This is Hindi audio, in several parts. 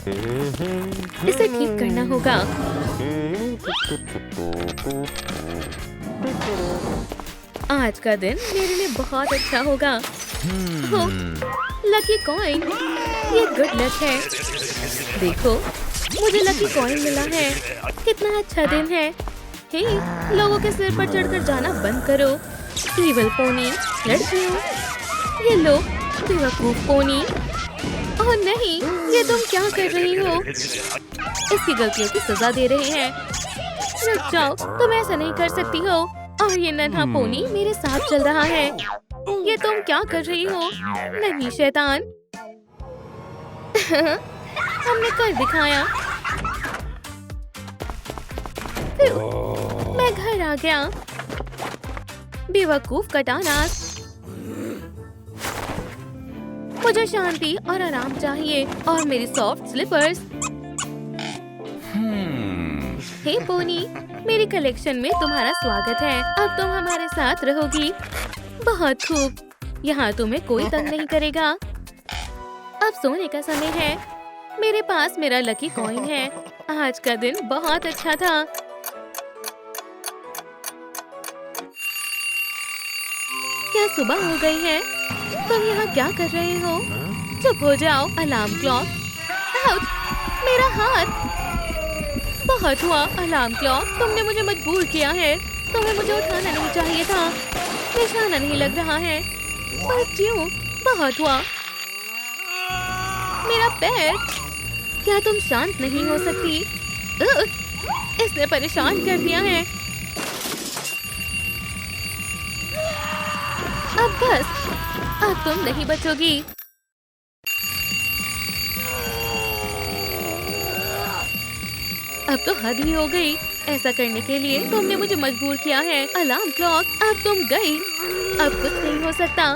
इसे ठीक करना होगा। आज का दिन मेरे लिए बहुत अच्छा होगा। हो, लकी कॉइन, ये गुड लक है। देखो, मुझे लकी कॉइन मिला है। कितना अच्छा दिन है। हे, लोगों के सिर पर चढ़कर जाना बंद करो। इविल पोनी, लड़कियों, ये लो, बेवकूफ पोनी। ओह नहीं, ये तुम क्या कर रही हो? इसकी गलतियों की सजा दे रहे हैं। रुक जाओ, तुम ऐसा नहीं कर सकती हो। और ये नन्हा पोनी मेरे साथ चल रहा है। ये तुम क्या कर रही हो? नहीं शैतान। हमने कर दिखाया। मैं घर आ गया। बेवकूफ कटानास। मुझे शांति और आराम चाहिए और मेरी सॉफ्ट स्लीपर्स। हे पोनी, मेरी कलेक्शन में तुम्हारा स्वागत है। अब तुम हमारे साथ रहोगी। बहुत खूब। यहाँ तुम्हें कोई तंग नहीं करेगा। अब सोने का समय है। मेरे पास मेरा लकी कॉइन है। आज का दिन बहुत अच्छा था। क्या सुबह हो गई है? तुम यहाँ क्या कर रहे हो? चुप हो जाओ, अलार्म क्लॉक। आउच! मेरा हाथ। बहुत हुआ अलार्म क्लॉक, तुमने मुझे मजबूर किया है। तुम्हें मुझे उठाना नहीं चाहिए था। निशाना नहीं लग रहा है। पर क्यों? बहुत हुआ। मेरा पैर। क्या तुम शांत नहीं हो सकती? इसने परेशान कर दिया है। अब बस, अब तुम नहीं बचोगी। अब तो हद ही हो गई। ऐसा करने के लिए तुमने मुझे मजबूर किया है। अलार्म क्लॉक, अब तुम गई। अब कुछ नहीं हो सकता।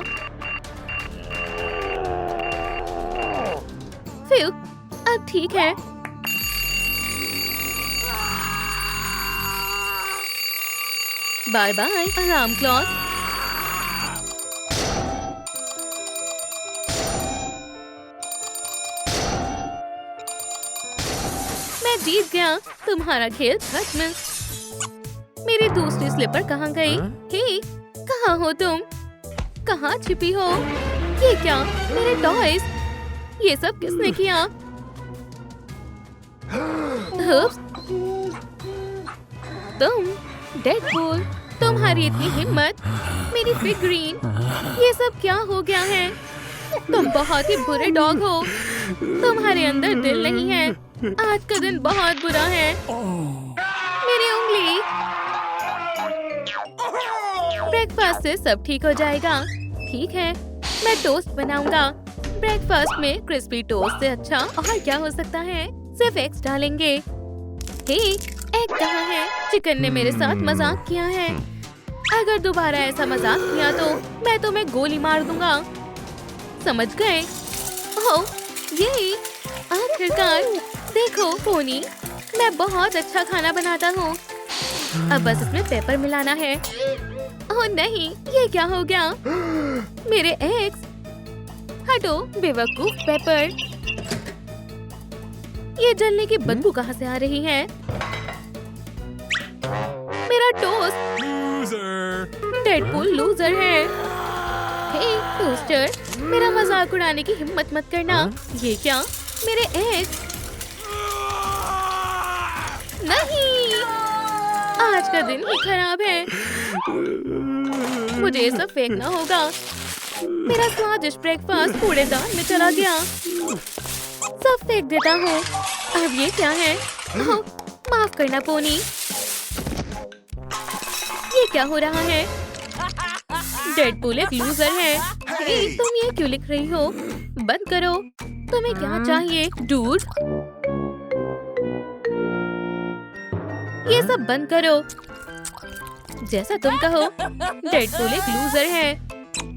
फिर अब ठीक है। Bye bye alarm clock. मैं जीत गया। तुम्हारा खेल खत्म। मेरी दूसरी स्लीपर कहाँ गई? हे, कहाँ हो तुम? कहाँ छिपी हो? ये क्या? मेरे टॉयज? ये सब किसने किया? तुम डेडपूल, तुम्हारी इतनी हिम्मत। मेरी फिगरीन, ये सब क्या हो गया है? तुम बहुत ही बुरे डॉग हो। तुम्हारे अंदर दिल नहीं है। आज का दिन बहुत बुरा है। मेरी उंगली। ब्रेकफास्ट से सब ठीक हो जाएगा। ठीक है, मैं टोस्ट बनाऊंगा। ब्रेकफास्ट में क्रिस्पी टोस्ट से अच्छा और क्या हो सकता है? सिर्फ एग्स डालेंगे। हे, एग कहाँ है? चिकन ने मेरे साथ मजाक किया है। अगर दोबारा ऐसा मजाक किया तो मैं तुम्हें गोली मार दूंगा। समझ गए? ओह, ये आखिरकार। देखो पोनी, मैं बहुत अच्छा खाना बनाता हूँ। अब बस इसमें पेपर मिलाना है। ओह नहीं, ये क्या हो गया? मेरे एग्स। हटो बेवकूफ पेपर। ये जलने की बदबू कहाँ से आ रही है? मेरा टोस्ट। डेडपूल लूजर है। हे टोस्टर, मेरा मजाक उड़ाने की हिम्मत मत करना। ये क्या? मेरे एग्स। नहीं, आज का दिन ही खराब है। मुझे ये सब फेंकना होगा। मेरा स्वादिष्ट ब्रेकफास्ट कूड़ेदान में चला गया। सब फेंक देता हूँ। अब ये क्या है? ओह, माफ करना पोनी। ये क्या हो रहा है? डेडपूल एक लूजर है। हे, तुम ये क्यों लिख रही हो? बंद करो। तुम्हें क्या चाहिए, डूड? ये सब बंद करो। जैसा तुम कहो। डेडपूल एक लूजर है।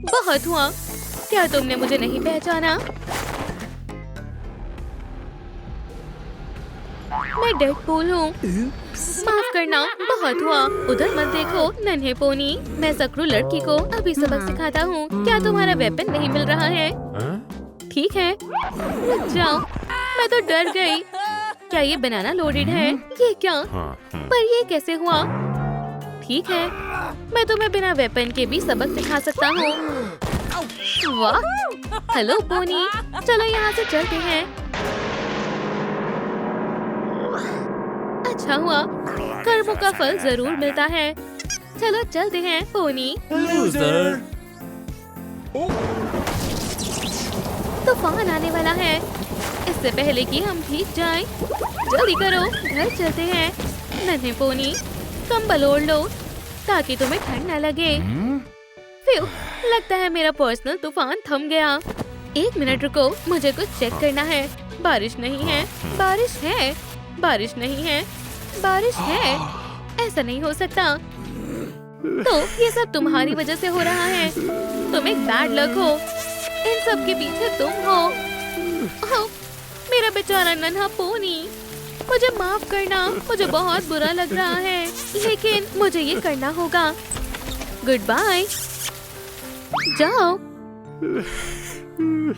बहुत हुआ। क्या तुमने मुझे नहीं पहचाना? मैं डेडपूल हूँ। माफ करना, बहुत हुआ। उधर मत देखो नन्हे पोनी। मैं सकरू लड़की को अभी सबक सिखाता हूँ। क्या तुम्हारा वेपन नहीं मिल रहा है? ठीक है, रुक जाओ। मैं तो डर गई। क्या ये बनाना लोडेड है? ये क्या? पर ये कैसे हुआ? ठीक है, मैं तुम्हें बिना वेपन के भी सबक सिखा सकता हूँ। वाह! हेलो पोनी, चलो यहाँ से चलते हैं। अच्छा हुआ, कर्मों का फल जरूर मिलता है। चलो चलते हैं पोनी। लूजर। तूफान आने वाला है। इससे पहले कि हम भीग जाएं, जल्दी करो, घर चलते हैं। नन्हे पोनी, कंबल ओढ़ लो ताकि तुम्हें ठंड न लगे। फिर लगता है मेरा पर्सनल तूफान थम गया। 1 मिनट रुको, मुझे कुछ चेक करना है। बारिश नहीं है, बारिश है, बारिश नहीं है, बारिश है। ऐसा नहीं हो सकता। तो ये सब तुम्हारी वजह से हो रहा है। तुम एक बैड लक हो। इन सब के पीछे तुम हो। ओह, मेरा बेचारा नन्हा पोनी, मुझे माफ करना। मुझे बहुत बुरा लग रहा है, लेकिन मुझे ये करना होगा। Goodbye. जाओ।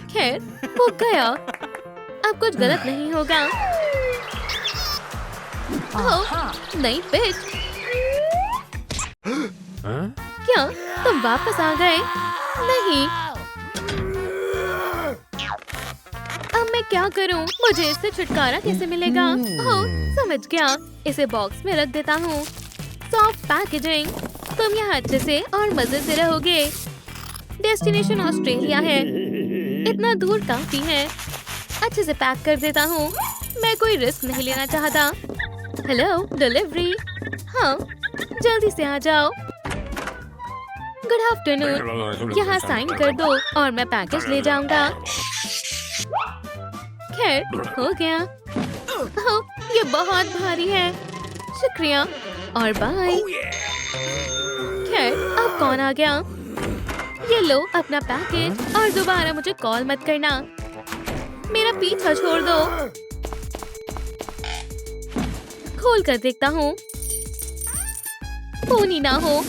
खैर, वो गया। अब कुछ गलत नहीं होगा। ओह, नई पिच। क्या तुम वापस आ गए? नहीं। अब मैं क्या करूं? मुझे इससे छुटकारा कैसे मिलेगा? ओह, समझ गया। इसे बॉक्स में रख देता हूँ। Soft packaging. तुम यहाँ अच्छे से और मजे से रहोगे। डेस्टिनेशन ऑस्ट्रेलिया है। इतना दूर काफी है। अच्छे से पैक कर देता हूँ। मैं कोई रिस्क नहीं लेना चाहता। Hello, delivery. हाँ, जल्दी से आ जाओ। Good afternoon. यहाँ साइन कर दो और मैं पैकेज ले जाऊंगा। खैर, हो गया। ओह, ये बहुत भारी है। शुक्रिया और बाय। खैर, अब कौन आ गया? ये लो अपना पैकेज और दोबारा मुझे कॉल मत करना। मेरा पीछा छोड़ दो। खोल कर देखता हूँ। पोनी ना हो।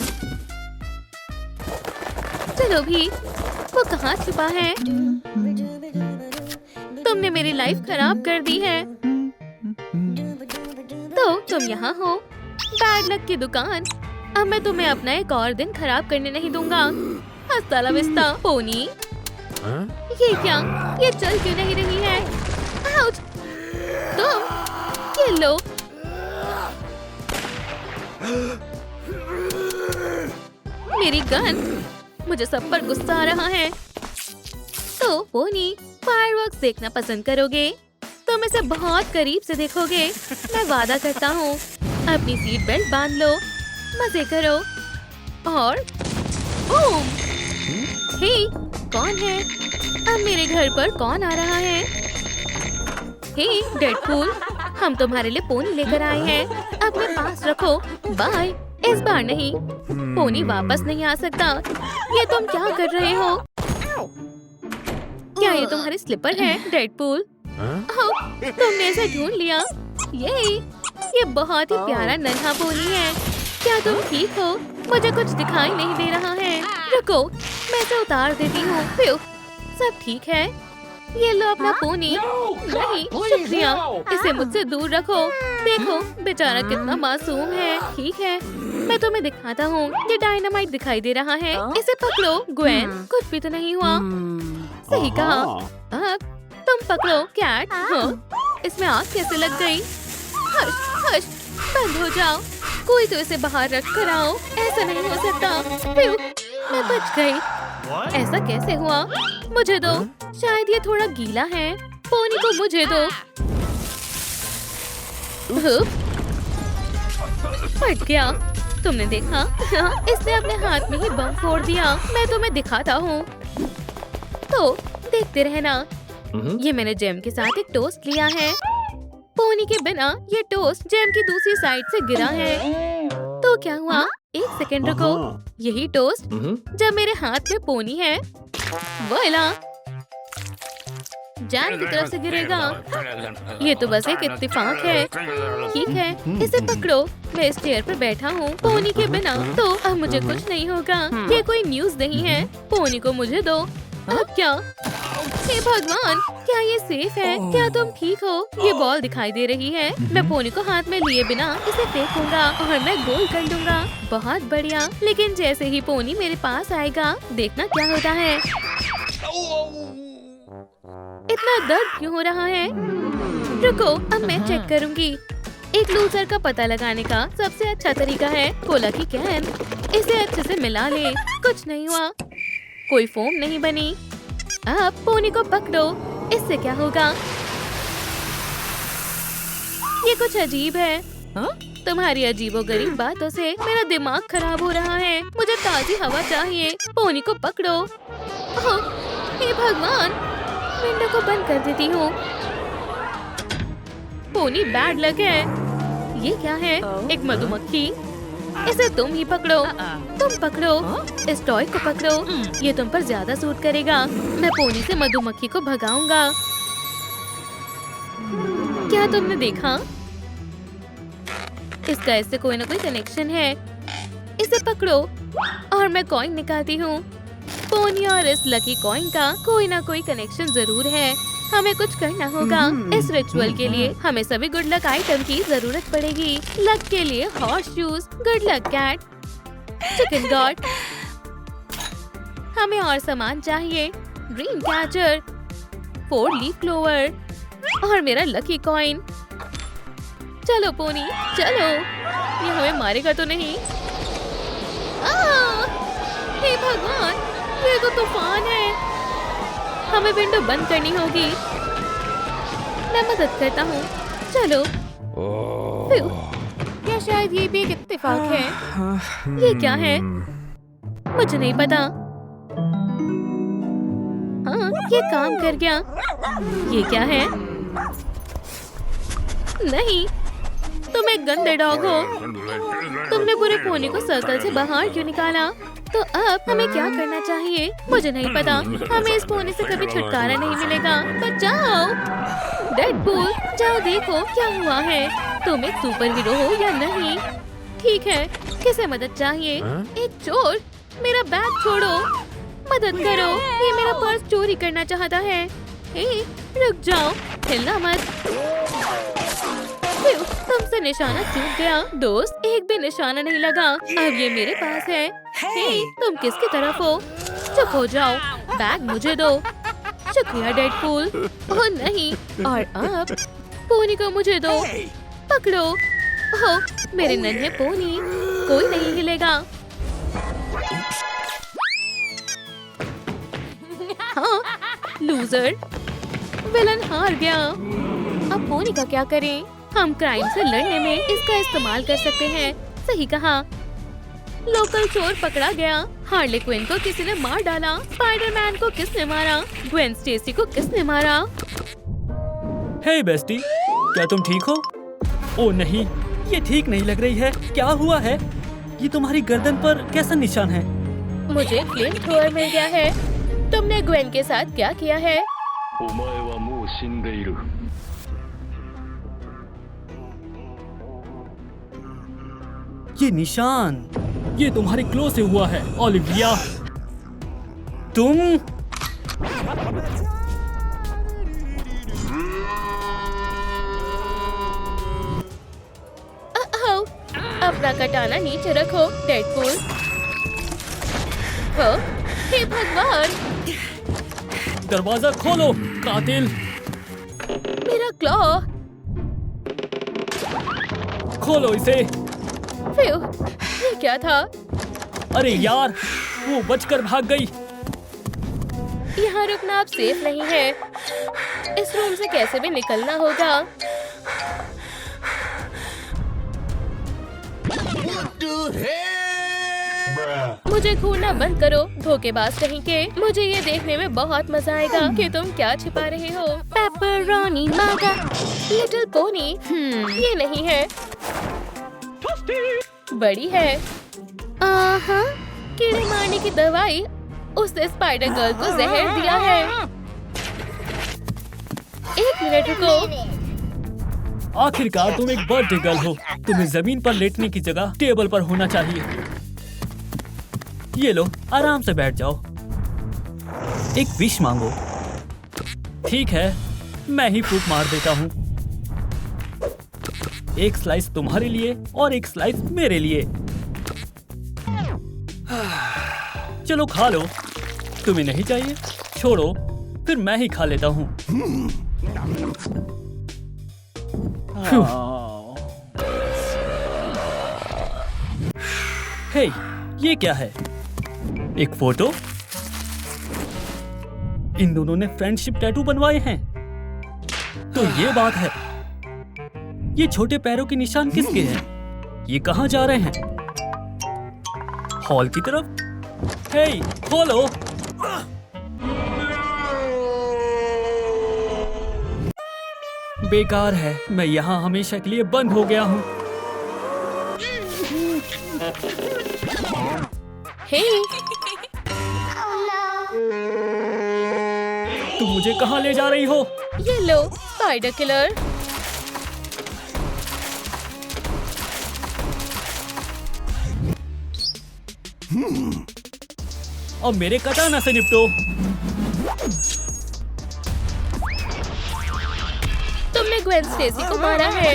चलो भी, वो कहाँ छुपा है? तुमने मेरी लाइफ खराब कर दी है। तो तुम यहाँ हो। बैड लक की दुकान। अब मैं तुम्हें अपना एक और दिन खराब करने नहीं दूंगा। हस्ता ला विस्ता, पोनी। ये क्या? ये चल क्यों नहीं रही है? आउच! तुम ये लो। मेरी गन। मुझे सब पर गुस्सा आ रहा है। तो पोनी, फायरवर्क्स देखना पसंद करोगे? तुम इसे बहुत करीब से देखोगे। मैं वादा करता हूँ। अपनी सीट बेल्ट बांध लो, मजे करो और बूम! हे, कौन है? अब मेरे घर पर कौन आ रहा है? हे, डेडपूल, हम तुम्हारे लिए पोनी लेकर आए हैं। अपने पास रखो। बाय। इस बार नहीं। पोनी वापस नहीं आ सकता। ये तुम क्या कर रहे हो? क्या ये तुम्हारे स्लीपर है, डेडपूल? ओह, तुमने इसे ढूंढ लिया। ये बहुत ही प्यारा नन्हा पोनी है। क्या तुम ठीक हो? मुझे कुछ दिखाई नहीं दे रहा है। रुको, मैं इसे उतार देती हूँ। सब ठीक है। ये लो अपना पोनी। नहीं, शुक्रिया। इसे मुझसे दूर रखो। देखो, बेचारा कितना मासूम है। ठीक है, मैं तुम्हें दिखाता हूँ। ये डायनामाइट दिखाई दे रहा है। इसे पकड़ो, ग्वेन। कुछ भी तो नहीं हुआ। सही कहा। अब तुम पकड़ो, कैट। हाँ, इसमें आग कैसे लग गई? हश, हश, बंद हो जाओ। कोई तो इसे बाहर रख कर आओ। ऐसा नहीं हो सकता। मैं बच गई। ऐसा कैसे हुआ? मुझे दो। शायद ये थोड़ा गीला है। पोनी को मुझे दो। फट गया। तुमने देखा? इसने अपने हाथ में ही बम फोड़ दिया। मैं तुम्हें दिखाता हूँ। तो देखते रहना। ये मैंने जैम के साथ एक टोस्ट लिया है। पोनी के बिना ये टोस्ट जैम की दूसरी साइड से गिरा है। तो क्या हुआ? 1 सेकंड रुको। यही टोस्ट जब मेरे हाथ में पोनी है, वोइला, जैम की तरफ से गिरेगा। ये तो बस एक इत्तेफाक है। ठीक है, इसे पकड़ो। मैं इस चेयर पर बैठा हूँ। पोनी के बिना तो अब मुझे कुछ नहीं होगा। ये कोई न्यूज़ नहीं है। पोनी को मुझे दो। अब क्या? हे भगवान, क्या ये सेफ है? क्या तुम ठीक हो? ये बॉल दिखाई दे रही है। मैं पोनी को हाथ में लिए बिना इसे फेंकूंगा और मैं गोल कर दूंगा। बहुत बढ़िया। लेकिन जैसे ही पोनी मेरे पास आएगा, देखना क्या होता है। इतना दर्द क्यों हो रहा है? रुको, अब मैं चेक करूंगी। एक लूजर का पता लगाने का सबसे अच्छा तरीका है कोला की कैन। इसे अच्छे से मिला ले। कुछ नहीं हुआ, कोई फोम नहीं बनी। अब पोनी को पकड़ो। इससे क्या होगा? ये कुछ अजीब है। तुम्हारी अजीबोगरीब बातों से मेरा दिमाग खराब हो रहा है। मुझे ताजी हवा चाहिए। पोनी को पकड़ो। ओह, हे भगवान, विंडो को बंद कर देती हूँ। पोनी बैड लक है। ये क्या है? एक मधुमक्खी। इसे तुम ही पकड़ो। तुम पकड़ो। इस टॉय को पकड़ो। ये तुम पर ज्यादा सूट करेगा। मैं पोनी से मधुमक्खी को भगाऊंगा। क्या तुमने देखा? इसका इससे कोई ना कोई कनेक्शन है। इसे पकड़ो और मैं कॉइन निकालती हूँ। पोनी और इस लकी कॉइन का कोई ना कोई कनेक्शन जरूर है। हमें कुछ करना होगा। इस रिचुअल के लिए हमें सभी गुड लक आइटम की जरूरत पड़ेगी। लक के लिए horseshoes, good luck cat, chicken god. हमें और सामान चाहिए। ड्रीम कैचर, 4 लीफ क्लोवर और मेरा लकी कॉइन। चलो पोनी, चलो। ये हमें मारेगा तो नहीं? हे भगवान, ये तो तूफान है। हमें विंडो बंद करनी होगी। मैं मदद करता हूँ। चलो। या शायद ये भी एक इत्तेफाक है। ये क्या है? मुझे नहीं पता। हाँ, ये काम कर गया। ये क्या है? नहीं, तुम एक गंदे डॉग हो। तुमने पूरे पोनी को सर्कल से बाहर क्यों निकाला? तो अब हमें क्या करना चाहिए? मुझे नहीं पता। हमें इस पोनी से कभी छुटकारा नहीं मिलेगा। बचाओ! डेडपूल, जाओ देखो क्या हुआ है। तुम एक सुपर हीरो हो या नहीं? ठीक है, किसे मदद चाहिए? एक चोर। मेरा बैग छोड़ो। मदद करो। ये मेरा पर्स चोरी करना चाहता है। हे, रुक जाओ, हिलना मत। तुमसे निशाना चूक गया। दोस्त, एक भी निशाना नहीं लगा। अब ये मेरे पास है। हे, तुम किसकी तरफ हो? चुप हो जाओ। बैग मुझे दो। शुक्रिया डेडपूल। ओह नहीं, और अब पोनी को मुझे दो। पकड़ो। ओह, मेरे नन्हे पोनी, कोई नहीं हिलेगा। हाँ, लूजर। विलन हार गया। अब पोनी का क्या करें? हम क्राइम से लड़ने में इसका इस्तेमाल कर सकते हैं। सही कहा। लोकल चोर पकड़ा गया। हार्ले क्विन को किसी ने मार डाला। स्पाइडरमैन को किसने मारा? ग्वेन स्टेसी को किसने मारा? हे बेस्टी, क्या तुम ठीक हो? ओह नहीं, ये ठीक नहीं लग रही है। क्या हुआ है? ये तुम्हारी गर्दन पर कैसा निशान है? मुझे फ्लेम थ्रोअर मिल गया है। तुमने ग्वेन के साथ क्या किया है? ये निशान, ये तुम्हारे क्लो से हुआ है ओलिविया। तुम अपना कटाना नीचे रखो डेडपूल। हे भगवान, दरवाजा खोलो कातिल। मेरा क्लॉ। खोलो इसे। ये क्या था? अरे यार, वो बचकर भाग गई। यहाँ रुकना अब सेफ नहीं है। इस रूम से कैसे भी निकलना होगा। मुझे घूरना बंद करो, धोखेबाज कहीं के। मुझे ये देखने में बहुत मजा आएगा कि तुम क्या छिपा रहे हो। पेपरोनी मागा, लिटिल पोनी। ये नहीं है, बड़ी है। कीड़े मारने की दवाई। उसने स्पाइडर गर्ल को जहर दिया है। एक मिनट रुको। आखिरकार तुम एक बर्थडे गर्ल हो। तुम्हें जमीन पर लेटने की जगह टेबल पर होना चाहिए। ये लो, आराम से बैठ जाओ। एक विश मांगो। ठीक है, मैं ही फूंक मार देता हूँ। एक स्लाइस तुम्हारे लिए और एक स्लाइस मेरे लिए। चलो खा लो। तुम्हें नहीं चाहिए? छोड़ो, फिर मैं ही खा लेता हूँ। हे, ये क्या है? एक फोटो? इन दोनों ने फ्रेंडशिप टैटू बनवाए हैं। तो ये बात है। ये छोटे पैरों के निशान किसके हैं? ये कहाँ जा रहे हैं? हॉल की तरफ? हे, खोलो। बेकार है, मैं यहाँ हमेशा के लिए बंद हो गया हूँ। हे, तुम मुझे कहाँ ले जा रही हो? ये लो स्पाइडर किलर। अब मेरे कटाना से निपटो। तुमने ग्वेन स्टेसी को मारा है।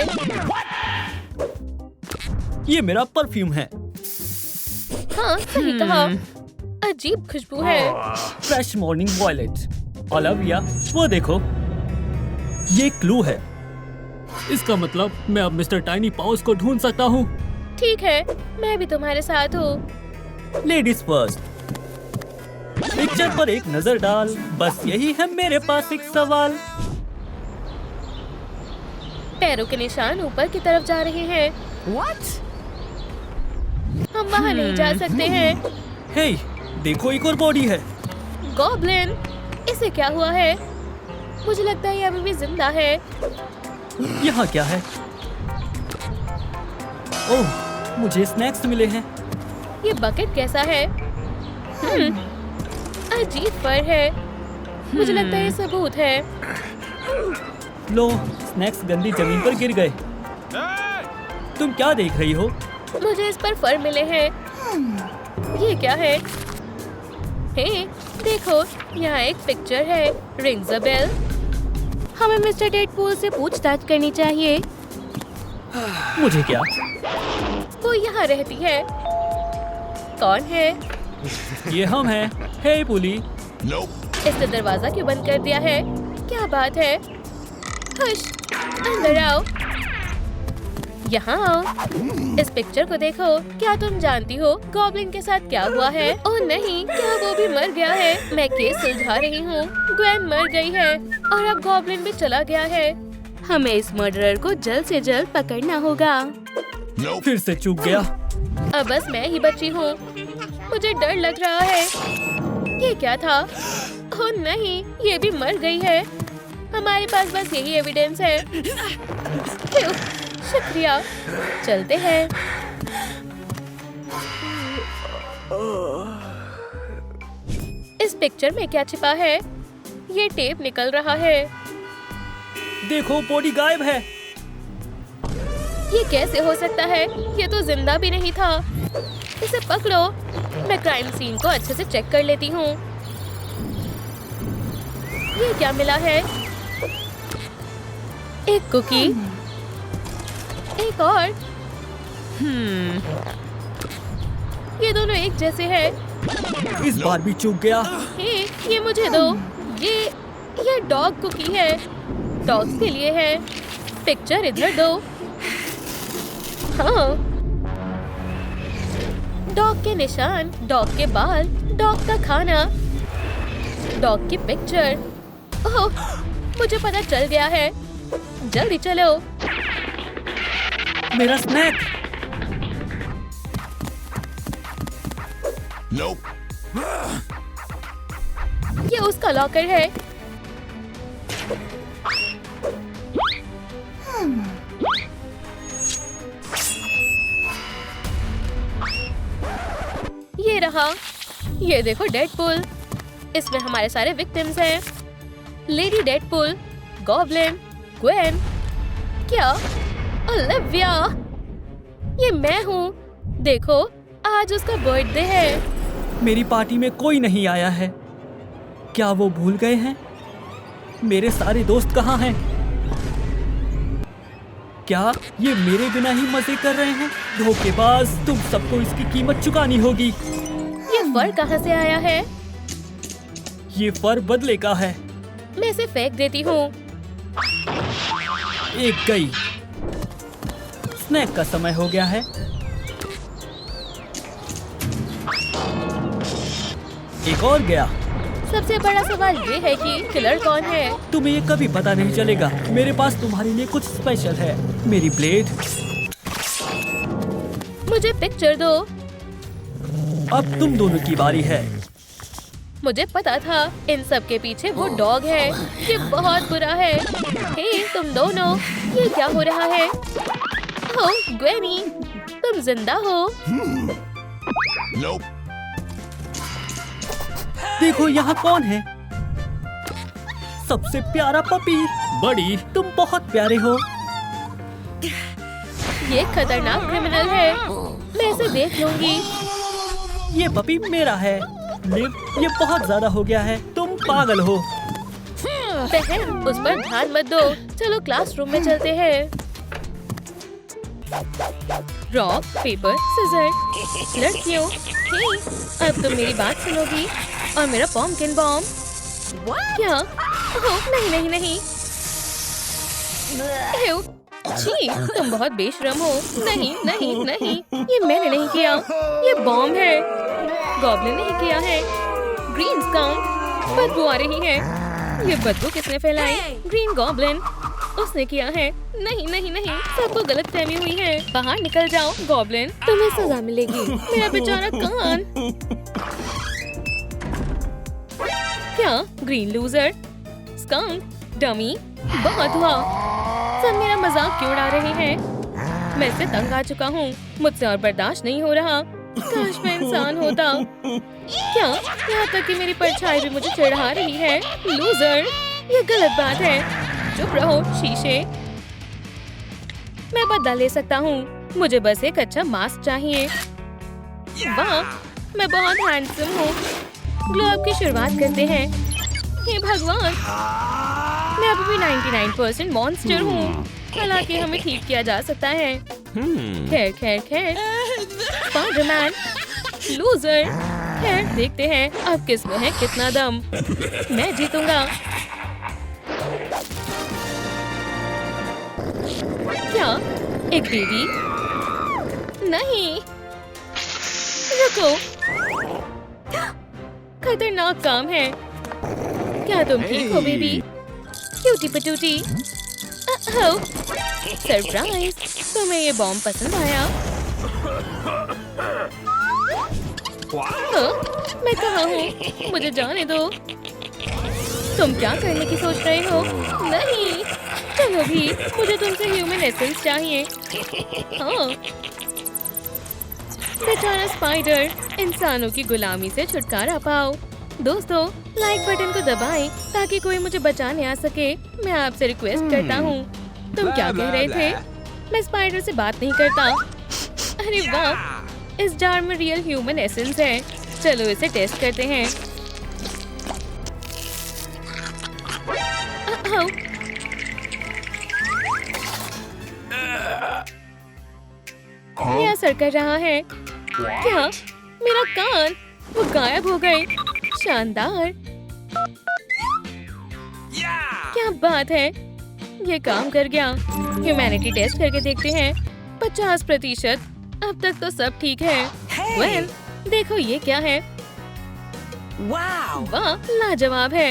ये मेरा परफ्यूम है। हाँ, सही कहा। अजीब खुशबू है। Fresh morning violet. ओलिविया, वो देखो, ये क्लू है। इसका मतलब मैं अब मिस्टर टाइनी पाउस को ढूंढ सकता हूँ। ठीक है, मैं भी तुम्हारे साथ हूँ। Ladies first. पिक्चर पर एक नजर डाल। बस यही है मेरे पास एक सवाल। पैरों के निशान ऊपर की तरफ जा रहे हैं। What? हम वहाँ नहीं जा सकते हैं। हे, देखो एक और बॉडी है। गॉब्लिन, इसे क्या हुआ है? मुझे लगता है ये अभी भी जिंदा है। यहाँ क्या है? ओह, मुझे स्नैक्स मिले हैं। ये बकेट कैसा है? अजीब फर है। मुझे लगता है ये सबूत है। लो, स्नैक्स गंदी जमीन पर गिर गए। तुम क्या देख रही हो? मुझे इस पर फर मिले हैं। ये क्या है? हे, देखो, यहाँ एक पिक्चर है। Rings a bell. हमें मिस्टर डेडपूल से पूछताछ करनी चाहिए। मुझे क्या? वो यहाँ रहती है। कौन है? ये हम हैं। हे पुली। इसने दरवाजा क्यों बंद कर दिया है? क्या बात है? हुश, अंदर आओ। यहाँ आओ। इस पिक्चर को देखो। क्या तुम जानती हो गॉब्लिन के साथ क्या हुआ है? ओह नहीं, क्या वो भी मर गया है? मैं केस सुलझा रही हूँ। ग्वेन मर गई है और अब गॉब्लिन भी चला गया है। हमें इस मर्डरर को जल्द से जल्द पकड़ना होगा। फिर से चूक गया। अब बस मैं ही बची हूँ। मुझे डर लग रहा है। ये क्या था? ओह नहीं, ये भी मर गई है। हमारे पास बस यही एविडेंस है। शुक्रिया। चलते हैं। इस पिक्चर में क्या छिपा है? ये टेप निकल रहा है। देखो, बॉडी गायब है। ये कैसे हो सकता है? ये तो जिंदा भी नहीं था। इसे पकड़ो। मैं क्राइम सीन को अच्छे से चेक कर लेती हूँ। ये क्या मिला है? एक कुकी। एक और। ये दोनों एक जैसे हैं। इस बार भी चूक गया। हे, ये मुझे दो। ये डॉग कुकी है। डॉग्स के लिए है। पिक्चर इधर दो। हाँ, डॉग के निशान, डॉग के बाल, डॉग का खाना, डॉग की पिक्चर। ओह, मुझे पता चल गया है। जल्दी चलो। मेरा स्नैक। Nope. ये उसका लॉकर है। ये रहा। ये देखो डेडपूल। इसमें हमारे सारे विक्टिम्स हैं। Lady Deadpool, goblin, Gwen. क्या? ओलिविया। ये मैं हूँ। देखो, आज उसका बर्थडे है। मेरी पार्टी में कोई नहीं आया है। क्या वो भूल गए हैं? मेरे सारे दोस्त कहाँ हैं? क्या ये मेरे बिना ही मजे कर रहे हैं? धोखेबाज, तुम सबको इसकी कीमत चुकानी होगी। ये फर कहाँ से आया है? ये फर बदले का है। मैं इसे फेंक देती हूँ। एक गई। स्नैक का समय हो गया है। एक और गया। सबसे बड़ा सवाल ये है कि किलर कौन है? तुम्हें ये कभी पता नहीं चलेगा। मेरे पास तुम्हारे लिए कुछ स्पेशल है। मेरी ब्लेड। मुझे पिक्चर दो। अब तुम दोनों की बारी है। मुझे पता था इन सब के पीछे वो डॉग है। ये बहुत बुरा है। हे तुम दोनों, ये क्या हो रहा है? ओह ग्वेनी, तुम जिंदा हो? देखो यहाँ कौन है? सबसे प्यारा पपी। बड़ी, तुम बहुत प्यारे हो। ये खतरनाक क्रिमिनल है। मैं इसे देख लूंगी। ये पपी मेरा है। लिव, ये बहुत ज्यादा हो गया है। तुम पागल हो। बहन, उस पर ध्यान मत दो। चलो क्लासरूम में चलते हैं। Rock paper scissor. लड़कियों, हे, अब तुम मेरी बात सुनोगी और मेरा पम्पकिन बॉम्ब। क्या? ओह, नहीं नहीं नहीं। एव, छी, तुम बहुत बेशर्म हो। नहीं नहीं नहीं, ये मैंने नहीं किया। ये बॉम्ब है। गॉब्लिन ने ही किया है। Green scout. बदबू आ रही है। ये बदबू किसने फैलाई? Green goblin. उसने किया है। नहीं नहीं नहीं, सबको गलतफहमी हुई है। बाहर निकल जाओ गॉब्लिन, तुम्हें सजा मिलेगी। मेरा बेचारा कान। क्या? Green loser, scout, dummy. बहुत हुआ। सब मेरा मजाक क्यों उड़ा रहे हैं? मैं इससे तंग आ चुका हूँ। मुझसे और बर्दाश्त नहीं हो रहा। काश मैं इंसान होता। क्या? यहाँ तक कि मेरी परछाई भी मुझे चिढ़ा रही है। लूजर, ये गलत बात है। चुप रहो शीशे। मैं बदला ले सकता हूँ। मुझे बस एक अच्छा मास्क चाहिए। वाह, मैं बहुत हैंडसम हूँ। ग्लो अप की शुरुआत करते हैं। हे भगवान, मैं अब भी 99% मॉन्स्टर हूँ। हालांकि हमें ठीक किया जा सकता है। खैर खैर खैर। Spiderman, loser. खैर देखते हैं अब किसमें है कितना दम। मैं जीतूंगा। क्या? एक बेबी? नहीं, रुको। खतरनाक काम है। क्या तुम ठीक हो बेबी? क्यूटी पटूटी। सरप्राइज, तुम्हें ये बॉम्ब पसंद आया? मैं कहाँ हूँ? मुझे जाने दो। तुम क्या करने की सोच रहे हो? नहीं, चलो भी, मुझे तुमसे ह्यूमन एसेंस चाहिए। हाँ, बेचारा स्पाइडर, इंसानों की गुलामी से छुटकारा पाओ। दोस्तों, लाइक बटन को दबाएं ताकि कोई मुझे बचाने आ सके। मैं आपसे रिक्वेस्ट करता हूँ। तुम क्या कह रहे थे? मैं स्पाइडर से बात नहीं करता। अरे वाह, इस जार में रियल ह्यूमन एसेंस है। चलो इसे टेस्ट करते हैं। ये असर कर रहा है। क्या? मेरा कान, वो गायब हो गए। शानदार। क्या बात है, ये काम कर गया। ह्यूमैनिटी टेस्ट करके देखते हैं। 50%। अब तक तो सब ठीक है। वेल, देखो ये क्या है। वाह, लाजवाब है।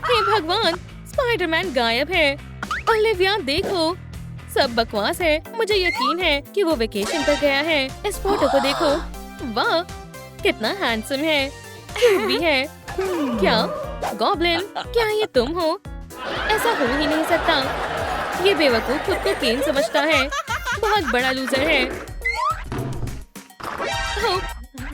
हे भगवान, स्पाइडरमैन गायब है। ओलिविया देखो, सब बकवास है। मुझे यकीन है कि वो वेकेशन पर गया है। इस फोटो को देखो। वाह, कितना हैंडसम है। क्यूट भी है। क्या? गॉब्लिन, क्या ये तुम हो? ऐसा हो ही नहीं सकता। ये बेवकूफ खुद को केन समझता है। बहुत बड़ा लूजर है।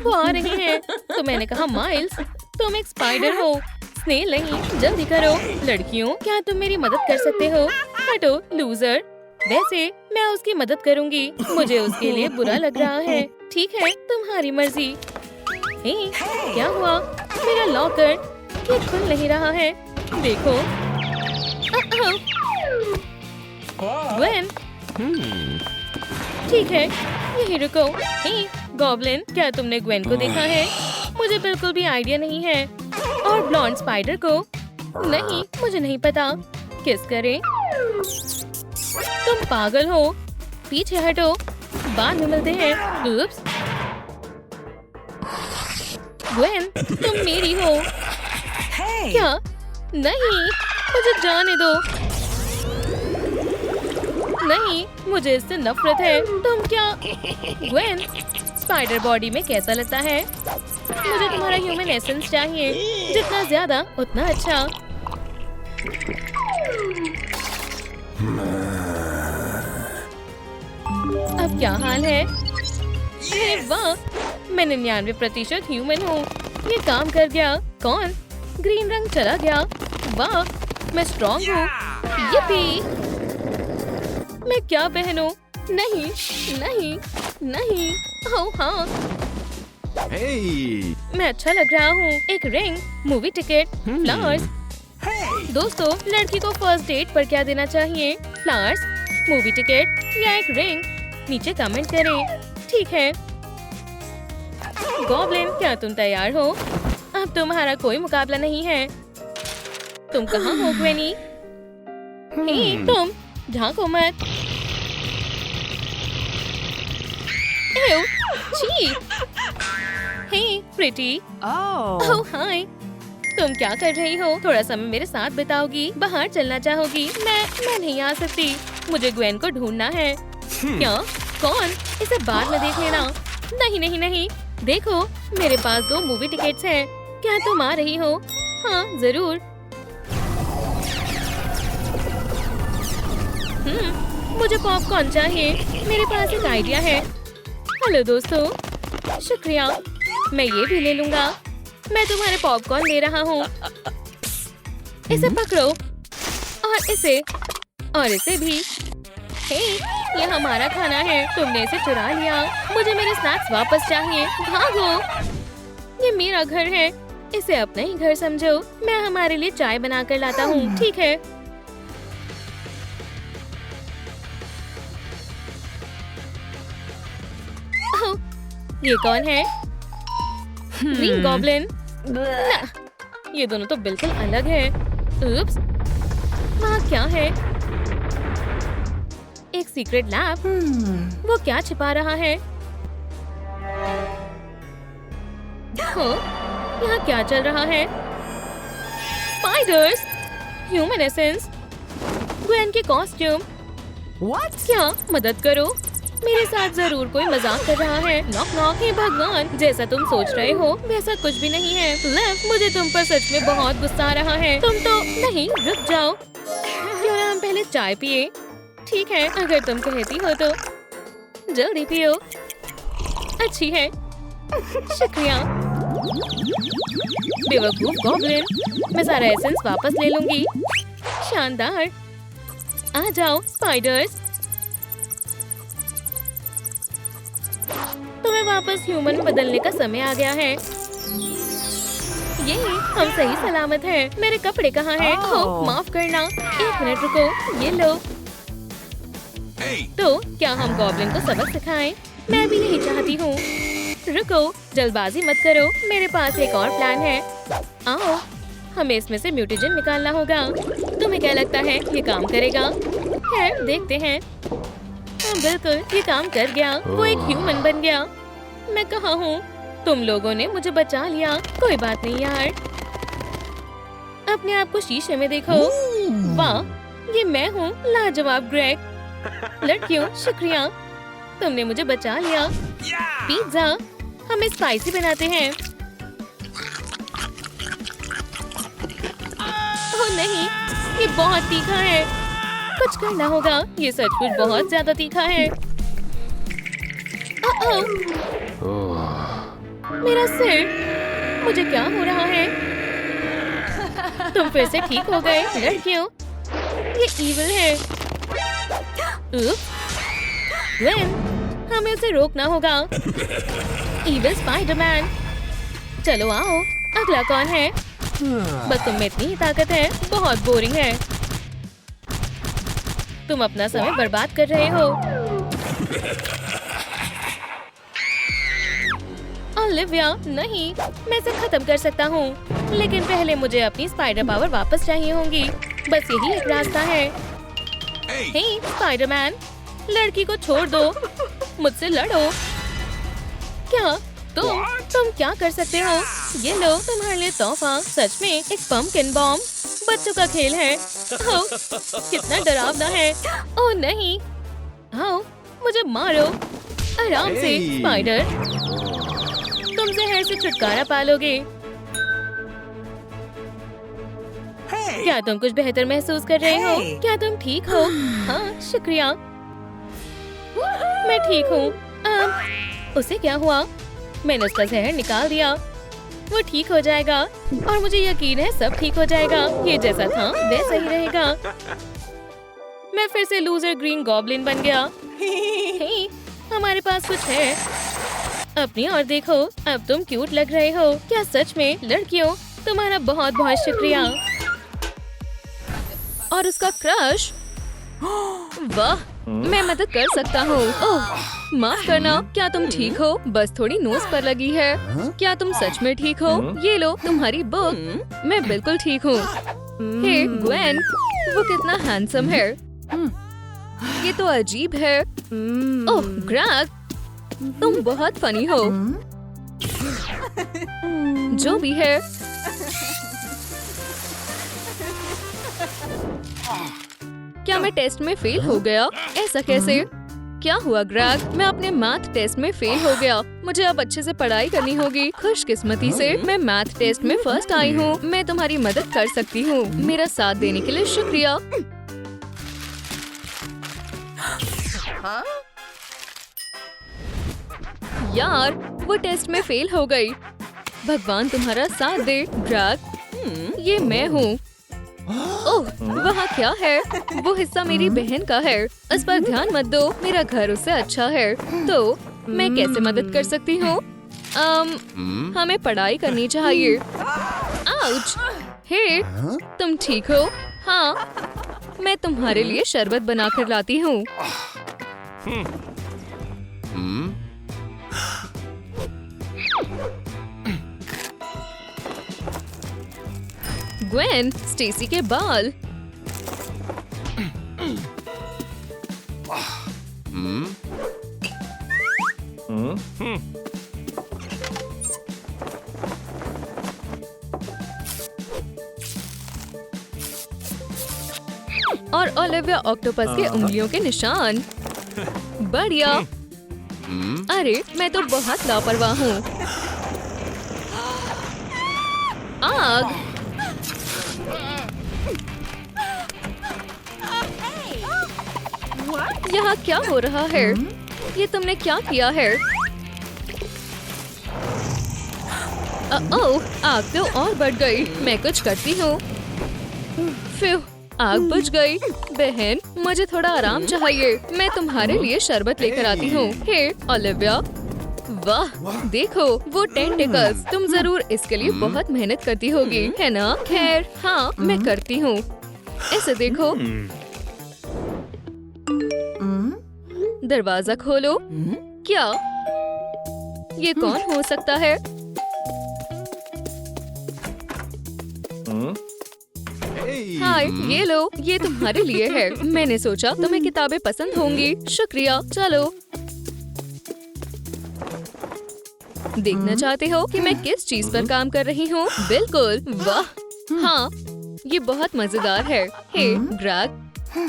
वो आ रहे हैं। तो मैंने कहा माइल्स, तुम एक स्पाइडर हो, स्नेल नहीं। जल्दी करो। लड़कियों, क्या तुम मेरी मदद कर सकते हो? हटो लूजर। वैसे मैं उसकी मदद करूंगी। मुझे उसके लिए बुरा लग रहा है। ठीक है, तुम्हारी मर्जी। हे, क्या हुआ? मेरा लॉकर। ये खुल नहीं रहा है। देखो। ग्वेन, ठीक है, यही रुको। हे, गॉब्लिन, क्या तुमने ग्वेन को देखा है? मुझे बिल्कुल भी आइडिया नहीं है। और ब्लॉन्ड स्पाइडर को? नहीं, मुझे नहीं पता। किस करें? तुम पागल हो। पीछे हटो, बाद में मिलते हैं। उप्स। ग्वेन, तुम मेरी हो। क्या? नहीं, मुझे जाने दो। नहीं, मुझे इससे नफरत है। तुम क्या? ग्वेन, स्पाइडर बॉडी में कैसा लगता है? मुझे तुम्हारा ह्यूमन एसेंस चाहिए। जितना ज्यादा उतना अच्छा। अब क्या हाल है? अरे वाह, मैं 99% ह्यूमन हूँ। ये काम कर गया। कौन? ग्रीन रंग चला गया। वाह, मैं स्ट्रॉन्ग हूँ। yippee! मैं क्या पहनूं? नहीं, नहीं, नहीं। ओह हाँ, मैं अच्छा लग रहा हूँ। एक रिंग, मूवी टिकट, फ्लावर्स। दोस्तों, लड़की को फर्स्ट डेट पर क्या देना चाहिए? फ्लावर्स, मूवी टिकट या एक रिंग? नीचे कमेंट करें। ठीक है। गॉब्लिन, क्या तुम तैयार हो? अब तुम्हारा कोई मुकाबला नहीं है। तुम कहाँ हो ग्वेनी? हे, तुम झांको मत। एव, छी। हे, प्रिटी। ओह हाय। तुम क्या कर रही हो? थोड़ा समय मेरे साथ बिताओगी? बाहर चलना चाहोगी? मैं नहीं आ सकती। मुझे ग्वेन को ढूंढना है। क्या? कौन? इसे बाद में देख लेना। नहीं नहीं नहीं, देखो, मेरे पास 2 मूवी टिकट्स हैं। क्या तुम आ रही हो? हाँ, जरूर। मुझे पॉपकॉर्न चाहिए। मेरे पास एक आइडिया है। हेलो दोस्तों, शुक्रिया। मैं ये भी ले लूंगा। मैं तुम्हारे पॉपकॉर्न ले रहा हूँ। इसे पकड़ो और इसे भी। हे, ये हमारा खाना है। तुमने इसे चुरा लिया। मुझे मेरे स्नैक्स वापस चाहिए। भागो। ये मेरा घर है। इसे अपना ही घर समझो। मैं हमारे लिए चाय बनाकर लाता हूँ। ठीक है। ओह, ये कौन है? Green goblin. ना, ये दोनों तो बिल्कुल अलग है। उप्स, वहाँ क्या है? एक सीक्रेट लैब। वो क्या छिपा रहा है? यहाँ क्या चल रहा है? स्पाइडर्स, ह्यूमन एसेंस, ग्वेन के कॉस्ट्यूम। क्या? मदद करो, मेरे साथ जरूर कोई मजाक कर रहा है। Knock knock. हे भगवान, जैसा तुम सोच रहे हो वैसा कुछ भी नहीं है। लिव, मुझे तुम पर सच में बहुत गुस्सा आ रहा है। तुम तो नहीं, रुक जाओ। क्यों ना हम पहले चाय पिए? ठीक है, अगर तुम कहती हो तो। जल्दी पियो। अच्छी है, शुक्रिया। बेवकूफ गॉब्लिन, मैं सारा एसेंस वापस ले लूंगी। शानदार। आ जाओ स्पाइडर्स। तुम्हें वापस ह्यूमन में बदलने का समय आ गया है। ये, हम सही सलामत हैं। मेरे कपड़े कहाँ हैं? ओह, माफ करना। 1 मिनट रुको, ये लो। तो क्या हम गॉब्लिन को सबक सिखाएं? मैं भी यही चाहती हूँ। रुको, जल्दबाजी मत करो। मेरे पास एक और प्लान है। आओ, हमें इसमें से म्यूटेजन निकालना होगा। तुम्हें क्या लगता है ये काम करेगा? खैर, देखते हैं। हाँ, बिल्कुल, ये काम कर गया। वो एक ह्यूमन बन गया। मैं कहाँ हूँ? तुम लोगों ने मुझे बचा लिया। कोई बात नहीं यार। अपने आप को शीशे में देखो। वाह, ये मैं हूँ, लाजवाब ग्रेग। लड़कियों, शुक्रिया, तुमने मुझे बचा लिया। पिज्जा, हमें स्पाइसी बनाते हैं। ओह नहीं, ये बहुत तीखा है। कुछ करना होगा। ये सचमुच बहुत ज्यादा तीखा है। मेरा सिर, मुझे क्या हो रहा है? तुम फिर से ठीक हो गए? लड़कियों, ये ईविल है। ग्वेन, हमें उसे रोकना होगा। Evil Spiderman. चलो आओ, अगला कौन है? बस तुम में इतनी ही ताकत है, बहुत बोरिंग है। तुम अपना समय बर्बाद कर रहे हो। ओलिविया, नहीं, मैं इसे खत्म कर सकता हूँ, लेकिन पहले मुझे अपनी स्पाइडर पावर वापस चाहिए होंगी। बस यही एक रास्ता है। हे स्पाइडरमैन, लड़की को छोड़ दो, मुझसे लड़ो। क्या तुम क्या कर सकते हो? ये लो तुम्हारे लिए तोहफा। सच में एक पंपकिन बॉम्ब। बच्चों का खेल है। ओह, कितना डरावना है। ओह नहीं, आओ मुझे मारो आराम से। स्पाइडर, तुम जहर से छुटकारा पालोगे। क्या तुम कुछ बेहतर महसूस कर रहे हो? क्या तुम ठीक हो? हाँ शुक्रिया, मैं ठीक हूँ। उसे क्या हुआ? मैंने उसका जहर निकाल दिया। वो ठीक हो जाएगा और मुझे यकीन है सब ठीक हो जाएगा। ये जैसा था वैसा ही रहेगा। मैं फिर से लूजर ग्रीन गॉब्लिन बन गया। हे, हमारे पास कुछ है। अपनी और देखो, अब तुम क्यूट लग रहे हो। क्या सच में? लड़कियों, तुम्हारा बहुत बहुत शुक्रिया। और उसका क्रश, वाह, मैं मदद कर सकता हूँ। ओह, माफ करना, क्या तुम ठीक हो? बस थोड़ी नोज पर लगी है। क्या तुम सच में ठीक हो? ये लो तुम्हारी बुक। मैं बिल्कुल ठीक हूँ। हे ग्वेन, वो कितना हैंडसम है। ये तो अजीब है। ओह ग्रैग, तुम बहुत फनी हो। जो भी है। क्या मैं टेस्ट में फेल हो गया? ऐसा कैसे? क्या हुआ ग्रैग? मैं अपने मैथ टेस्ट में फेल हो गया। मुझे अब अच्छे से पढ़ाई करनी होगी। खुशकिस्मती से मैं मैथ टेस्ट में फर्स्ट आई हूँ। मैं तुम्हारी मदद कर सकती हूँ। मेरा साथ देने के लिए शुक्रिया। यार, वो टेस्ट में फेल हो गई। भगवान तुम्हारा साथ दे ग्रैग। ये मैं हूँ। ओह, वहाँ क्या है? वो हिस्सा मेरी बहन का है। उस पर ध्यान मत दो, मेरा घर उससे अच्छा है। तो मैं कैसे मदद कर सकती हूँ? हमें पढ़ाई करनी चाहिए। आउच! हे, तुम ठीक हो? हाँ, मैं तुम्हारे लिए शरबत बनाकर लाती हूँ। ग्वेन, स्टेसी के बाल। और ओलिविया ऑक्टोपस के उंगलियों के निशान। बढ़िया। अरे, मैं तो बहुत लापरवाह हूँ। आग। यहाँ क्या हो रहा है? ये तुमने क्या किया है? ओह, आग तो और बढ़ गई। मैं कुछ करती हूँ। फिर आग बुझ गई। बहन, मुझे थोड़ा आराम चाहिए। मैं तुम्हारे लिए शरबत लेकर आती हूँ। हे ओलिविया, वाह, देखो वो टेंटिकल्स। तुम जरूर इसके लिए बहुत मेहनत करती होगी, है ना? खैर, हाँ, मैं करती हूँ। इसे देखो। दरवाजा खोलो। क्या? ये कौन हो सकता है? हाय, ये लो, ये तुम्हारे लिए है। मैंने सोचा तुम्हें किताबें पसंद होंगी। शुक्रिया। चलो, देखना चाहते हो कि मैं किस चीज पर काम कर रही हूँ? बिल्कुल, वाह, हाँ, ये बहुत मजेदार है। हे ग्रैग,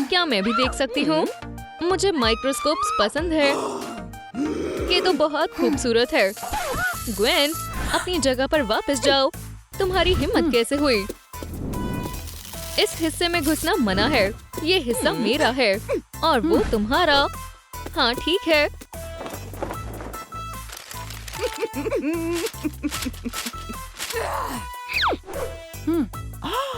क्या मैं भी देख सकती हूँ? मुझे माइक्रोस्कोप्स पसंद है। ये तो बहुत खूबसूरत है। ग्वेन, अपनी जगह पर वापस जाओ। तुम्हारी हिम्मत कैसे हुई? इस हिस्से में घुसना मना है। ये हिस्सा मेरा है और वो तुम्हारा। हाँ ठीक है।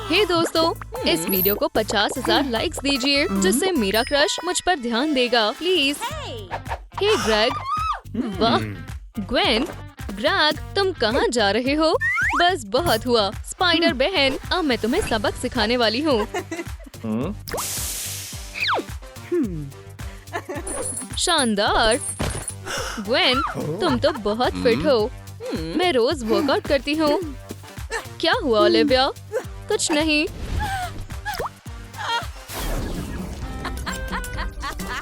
हे दोस्तों, इस वीडियो को 50,000 लाइक्स दीजिए, जिससे मेरा क्रश मुझ पर ध्यान देगा, प्लीज। हे ग्रेग, वाह, ग्वेन, ग्रेग, तुम कहाँ जा रहे हो? बस बहुत हुआ। स्पाइडर बहन, अब मैं तुम्हें सबक सिखाने वाली हूँ। शानदार। ग्वेन, तुम तो बहुत फिट हो। मैं रोज वर्कआउट करती हूँ। क्या हुआ ओलिविया? कुछ नहीं।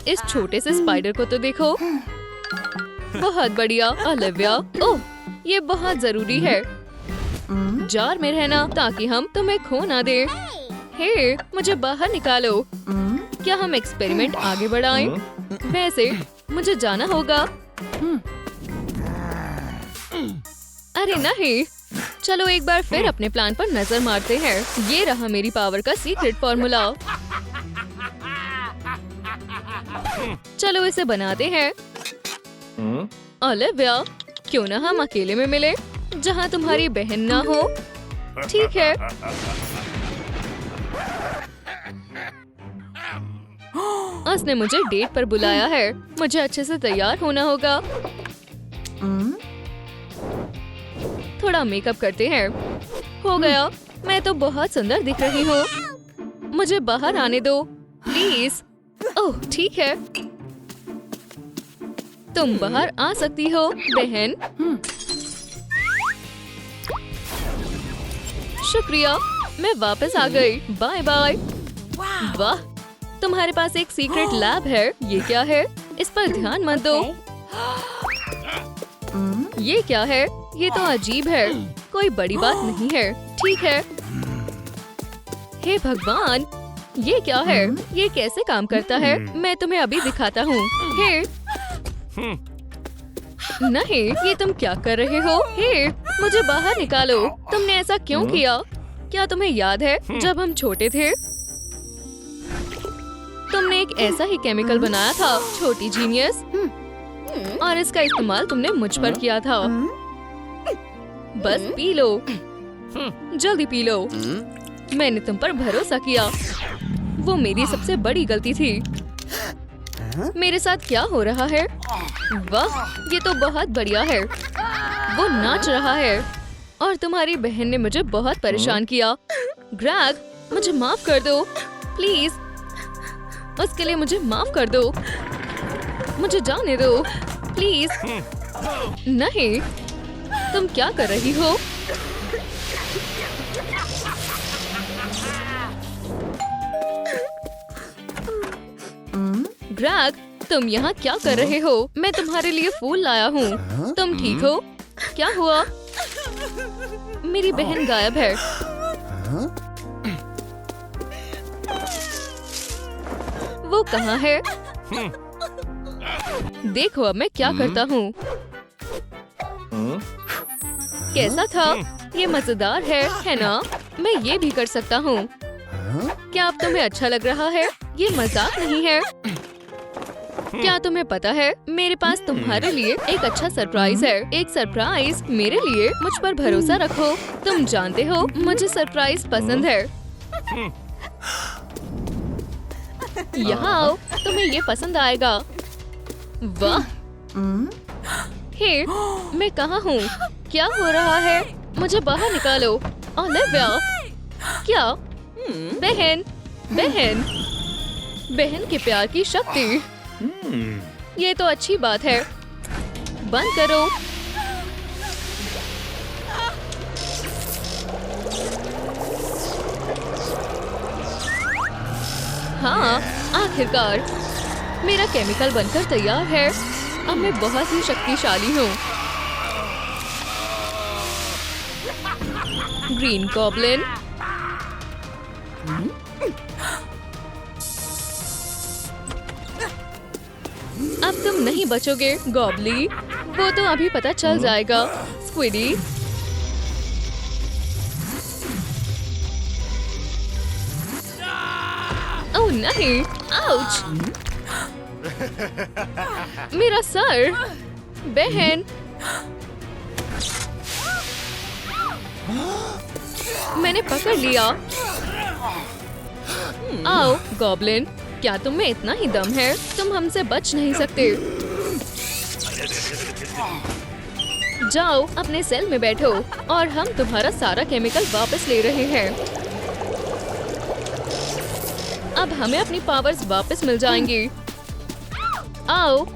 इस छोटे से स्पाइडर को तो देखो। बहुत बढ़िया ओलिविया। ओह, ये बहुत जरूरी है। जार में रहना ताकि हम तुम्हें खो ना दे। हे, मुझे बाहर निकालो। क्या हम एक्सपेरिमेंट आगे बढ़ाएं? वैसे मुझे जाना होगा। अरे नहीं, चलो एक बार फिर अपने प्लान पर नजर मारते हैं। ये रहा मेरी पावर का सीक्रेट फॉर्मूला। चलो इसे बनाते हैं। ओलिविया, क्यों ना हम अकेले में मिले जहाँ तुम्हारी बहन ना हो? ठीक है। उसने मुझे डेट पर बुलाया है। मुझे अच्छे से तैयार होना होगा। थोड़ा मेकअप करते हैं। हो गया। मैं तो बहुत सुंदर दिख रही हूँ। मुझे बाहर आने दो प्लीज। ओह ठीक है, तुम बाहर आ सकती हो बहन। शुक्रिया, मैं वापस आ गई। Bye bye. वाह, तुम्हारे पास एक सीक्रेट लैब है। ये क्या है? इस पर ध्यान मत दो। ये क्या है? ये तो अजीब है। कोई बड़ी बात नहीं है। ठीक है। हे भगवान, ये क्या है? ये कैसे काम करता है? मैं तुम्हें अभी दिखाता हूँ। हे, नहीं, ये तुम क्या कर रहे हो? हे, मुझे बाहर निकालो। तुमने ऐसा क्यों किया? क्या तुम्हें याद है जब हम छोटे थे? तुमने एक ऐसा ही केमिकल बनाया था, छोटी जीनियस, और इसका इस्तेमाल तुमने मुझ पर किया था। बस पी लो, जल्दी पी लो। मैंने तुम पर भरोसा किया। वो मेरी सबसे बड़ी गलती थी। मेरे साथ क्या हो रहा है? वाह, ये तो बहुत बढ़िया है। वो नाच रहा है और तुम्हारी बहन ने मुझे बहुत परेशान किया। ग्रैग, मुझे माफ कर दो प्लीज। उसके लिए मुझे माफ कर दो। मुझे जाने दो प्लीज। नहीं, तुम क्या कर रही हो? ग्रैग, तुम यहाँ क्या कर रहे हो? मैं तुम्हारे लिए फूल लाया हूँ। तुम ठीक हो? क्या हुआ? मेरी बहन गायब है। वो कहाँ है? देखो अब मैं क्या करता हूँ। कैसा था? ये मजेदार है ना? मैं ये भी कर सकता हूँ। क्या अब तुम्हें अच्छा लग रहा है? ये मजाक नहीं है। क्या तुम्हें पता है, मेरे पास तुम्हारे लिए एक अच्छा सरप्राइज है। एक सरप्राइज मेरे लिए। मुझ पर भरोसा रखो। तुम जानते हो मुझे सरप्राइज पसंद है। यहाँ आओ, तुम्हें ये पसंद आएगा। वाह। हे, मैं कहाँ हूँ? क्या हो रहा है? मुझे बाहर निकालो। ओलिविया, क्या? बहन, बहन, बहन के प्यार की शक्ति। ये तो अच्छी बात है। बंद करो। हाँ, आखिरकार मेरा केमिकल बनकर तैयार है। अब मैं बहुत ही शक्तिशाली हूँ। ग्रीन गॉब्लिन, अब तुम नहीं बचोगे गॉबली। वो तो अभी पता चल जाएगा। स्क्विडी, ओह नहीं, आउच, मेरा सर। बहन, मैंने पकड़ लिया। आओ गॉब्लिन, क्या तुम में इतना ही दम है? तुम हमसे बच नहीं सकते। जाओ अपने सेल में बैठो और हम तुम्हारा सारा केमिकल वापस ले रहे हैं। अब हमें अपनी पावर्स वापस मिल जाएंगी। आओ।